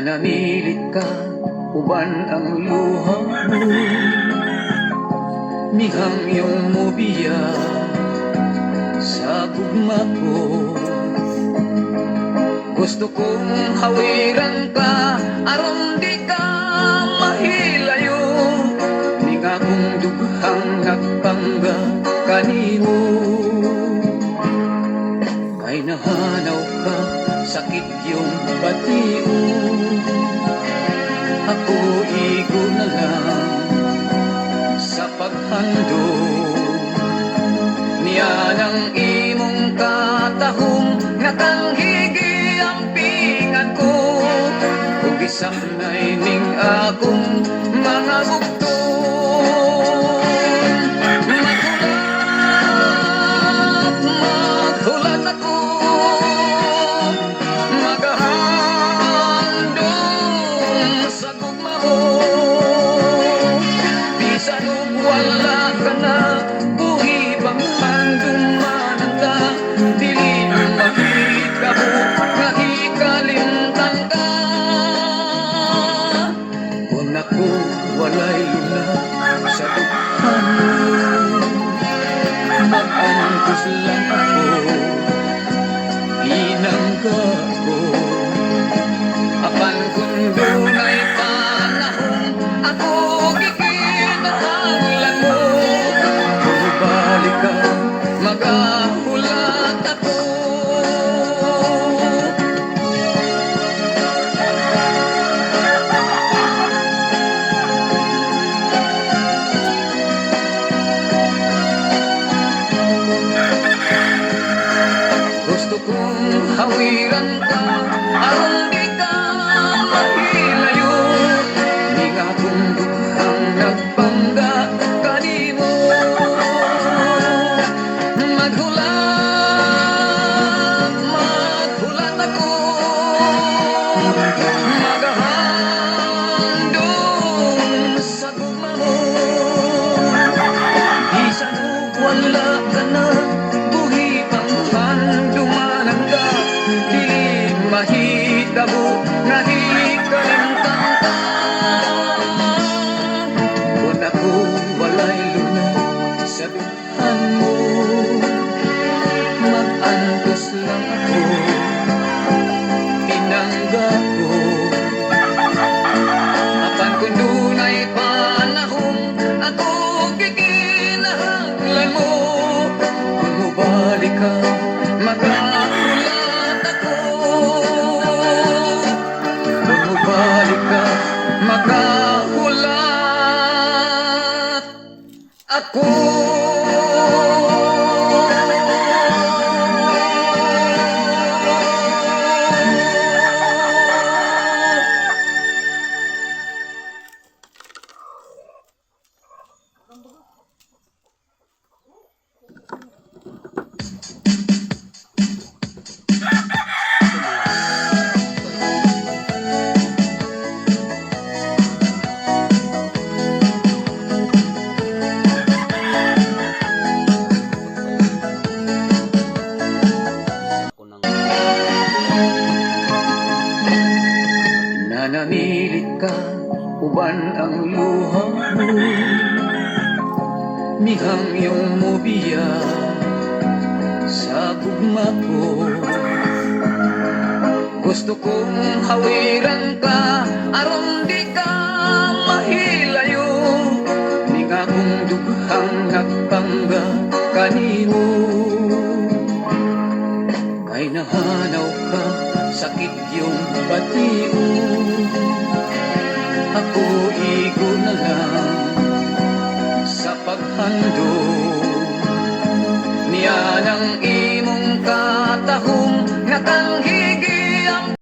Nanamilit ka, uban ang luha mo, mihang iyong mubiya sa gugma ko. Gusto kong hawiran ka, aron di ka mahilayo, di nga kong dughang nagpangga kanimo. Kay nahanaw ka, sakit yung batiyo, ako igo na lang sa paghandog. Niya ng imong katahong nakanghigi ang pingan ko, ug isanay ning akong mga bugtong. Maghulat ako, maghahandong sa gugma mo. Bisan ug wala ka na, buhi pang handumanan ka, dili makita mo nga hikalimtan ka. Kung ako walay luna sa dughan mo, mag-antos lang ako, pinangga ko. Apan kung dunay panahon, ako gikinahanglan mo. Kung balik ka, magahulat ako. Gusto kong hawiran ka, aron di ka mahilayo, di nga kong dughang nagpangga kanimo. Maghulat ako, maghahandong sa gugma mo. Bisan ug wala ka na, buhi pang handumanan ka, dili mahitabo nga hikalimtan ka. Kung ako walay luna sa dughan mo, mag-antos lang ako, pinangga ko. Apan kung dunay panahon, ako gikinahanglan mo. Kung mubalik ka, magahulat ako. Kung mubalik ka, magahulat ako. Nanamilit ka, uban ang luha mo, mihang iyong mubiya sa gugma ko. Gusto kong hawiran ka, aron di ka mahilayo, di nga kong dughang nagpangga kanimo. Kay nahanaw ka, sakit yung batiyo, ako igo na lang sa paghandog. Niya ng